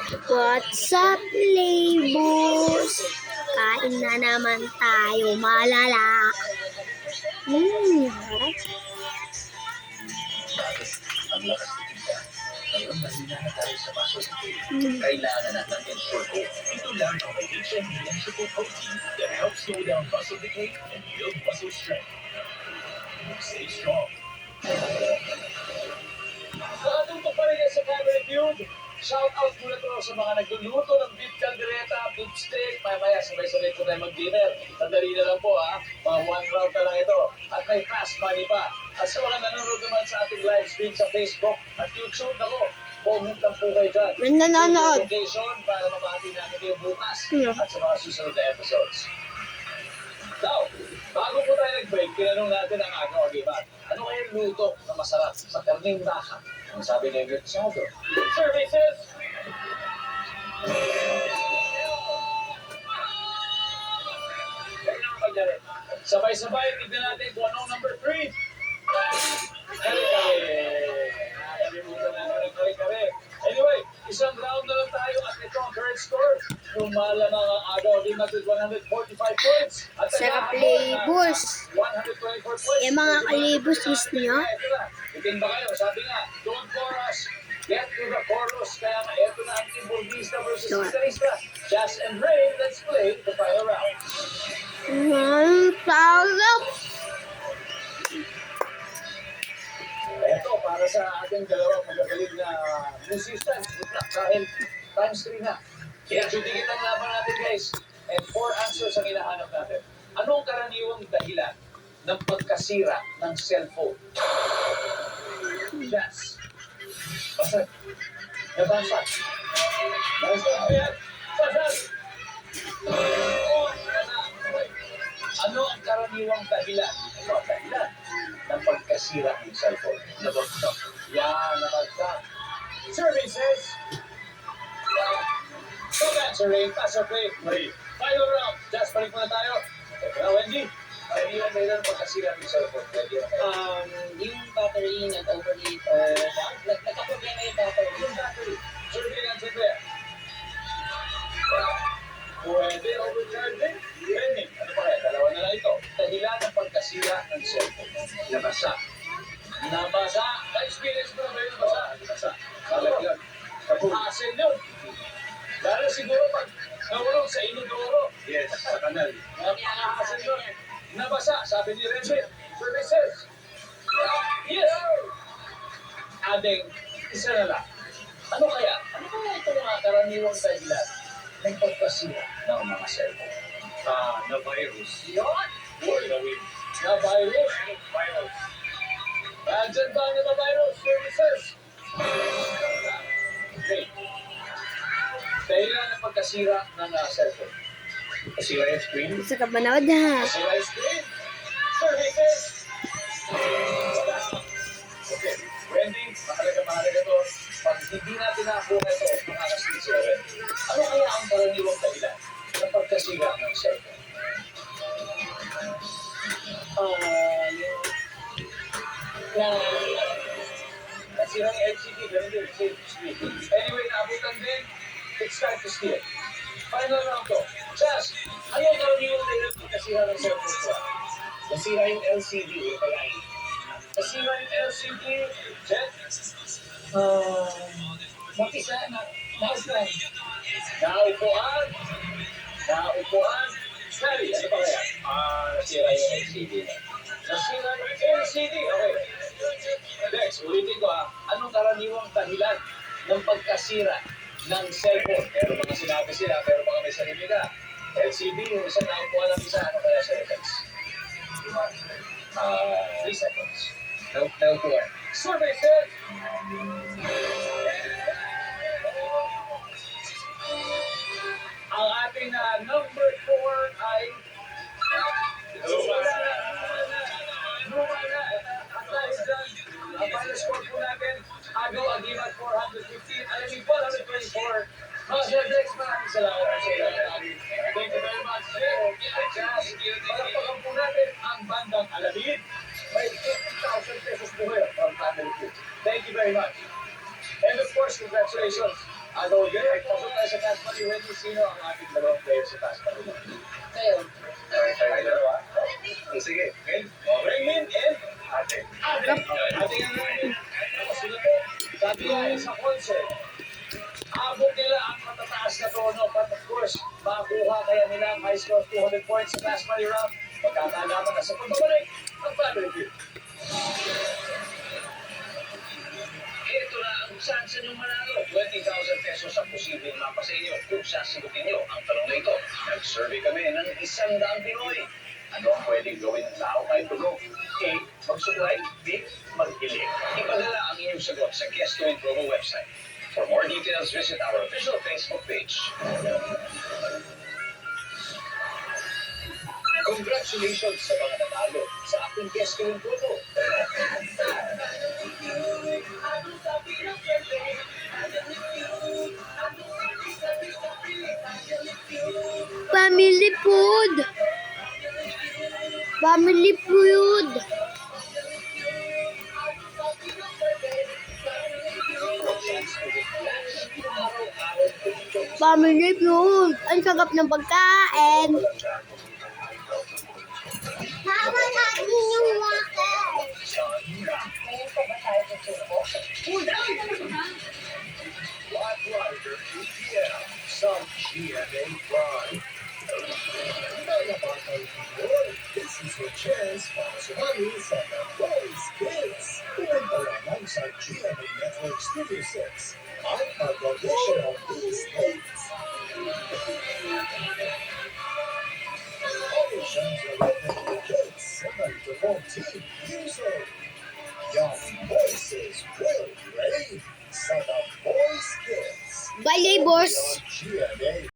What's up, Labos? Kain na naman tayo, malala. Harap. Kailangan natin ensure ko ito lang ang may HMBN Super Protein that helps slow down muscle decay and build muscle strength. Stay strong. Sa atong pagparingan sa Family Feud, shout out muna to sa mga nagluluto ng beef caldereta, beef steak, maya sabay-sabay po tayo mag-dinner. Sandali na lang po mga one round na lang ito. At may fast money pa. At sa mga nanonood naman sa ating live stream sa Facebook at YouTube, ako, comment lang po kayo dyan. May nanonood. Location para mabati namin kayo bukas at sa mga susunod na episodes. Now, bago po tayo nag-break, tinanong natin ang aking ogibat. Ano kaya yung luto na masarap sa karneng baka? Ang sabi ni Ingrid Sado. Services! Sabay-sabay, tignan natin kung anong number 3. Anyway, isang round na lang tayo at ito ang current score. Lumalamang ang agaw din natin 145 points. At Sarap, Labos. 124 points. Yung mga kalibos, gusto nyo? Bitin ba kayo? Sabi nga, don't for us. Get to the chorus. Kaya nga, ito na ang Timbordista versus Sisterista. Jazz and Rain, let's play the final round. Ito, para sa ating dalawang magagaling na musicians. Good luck dahil times 3 na. Kaya judigit ang laban natin, guys. And 4 answers ang hinahanap natin. Anong karaniwang dahilan ng pagkasira ng cellphone? Yes. Basag. Nabasa. Basag. Ayan. Basag. Ano ang karaniwang dahilan? Ano ang dahilan ng pagkasira ng cellphone? Nabagsak. Yan, nabagsak. Services. Stop answering. Pass or play. Final round. Just balik muna tayo. Ito na, Wendy. Karaniwang dahilan ng pagkasira ng cellphone. Yung battery nag-overheat or nagka-problema yung battery. Yung battery. Survey answer there. Pwede overcharging. Pwede. Ano pa kaya? Dalawa na lang ito. Dahilan ng pagkasira ng cellphone. Nabasa. Nabasa. Na-experience mo na ba yung nabasa? Nabasa. Kalag yun. Hassle yun. Lalo siguro pag nawalong sa inodoro. Yes, sa kanal. Hassle yun. Nabasa. Sabi ni Renzo. Services. Yes. Ading, isa na lang. Ano kaya? Ano kaya ito mga karaniwang dahilan ng pagkasira ng mga cellphone? Na virus. Yun! Or the wind. Na virus. Virus. Nandiyan ba na virus services? Okay. Dahilan ng pagkasira ng cellphone. Kasira yung screen. Gusto ka manood ha? Kasira yung screen. Services. Okay. Wendy, mahalaga to. Pag hindi natin nakakuha ito, mga kasisira. Ano kaya ang karaniwang dahilan ng pagkasira ng cellphone? Nasira ng LCD, ganun din, same screen. Anyway, naabutan din, it's time to steal. Final round to. Jazz, ano ang karaniwang dahilan ng pagkasira ng cellphone ko? Nasira yung LCD. Kaya Nasira yung LCD, Jet? Nakisa na, nauslan. Naupuan. Naupuan. Sally, ano ba kaya? nasira yung LCD. Nasira yung LCD. Okay. Next, ulitin ko anong karaniwang dahilan ng pagkasira ng cellphone? Pero mga sinabi sila, pero mga may sarili ka. LCD, yung isang naupuan ng isa, ano kaya seconds? 3 seconds. Naupuan. Survey said, ang ating number 4 ay Lumana. At dahil dyan, ang final score po natin, Agaw Agimat 415, Alamig 424. Mga Sir Dex, maraming salamat sa iyo. Thank you very much. At palagpagan po natin ang bandang Alamig. May 50,000 pesos po kayo from Family Feud. Thank you very much. And of course, congratulations Ano yun? Ay, pasok tayo sa task money. Wendy, sino ang ating dalawang player sa task money? Kayo. Tayo dalawa? Sige. Okay. Raymond and Ate. Ate nga namin. Sino po? Sabi nga sa concert, abot nila ang matataas na tono. But of course, makakuha kaya nila ang high score of 200 points sa task money round. Magkakalaman na sa pagbabalik ng family review. Ito na ang chance nyo manalo. 20,000 pesos ang posibleng mapa sa inyo kung sasagutin nyo ang tanong na ito. Nag-survey kami ng 100 Pinoy. Ano ang pwedeng gawin ng tao kahit tulog? A. Magsuklay. B. Mag-ilig. Ipadala ang inyong sagot sa Guest Win Promo website. For more details, visit our official Facebook page. Congratulations sa mga nanalo sa ating Guest Win Promo. Family food. Family food. Family food. Ang sarap ng pagkain. Mama, natin yung water. Ngayon po ba tayo tutubo? Live Rider 2 p.m. Some GMA Prime. Mga batang Pinoy, this is your chance para sumali sa The Voice Kids. Pumunta lamang sa GMA Network Studio 6 at mag-audition of these dates. Auditions are open to kids 7 to 14 years old. Young voices will reign sa The Voice Kids. Bye, boss. GMA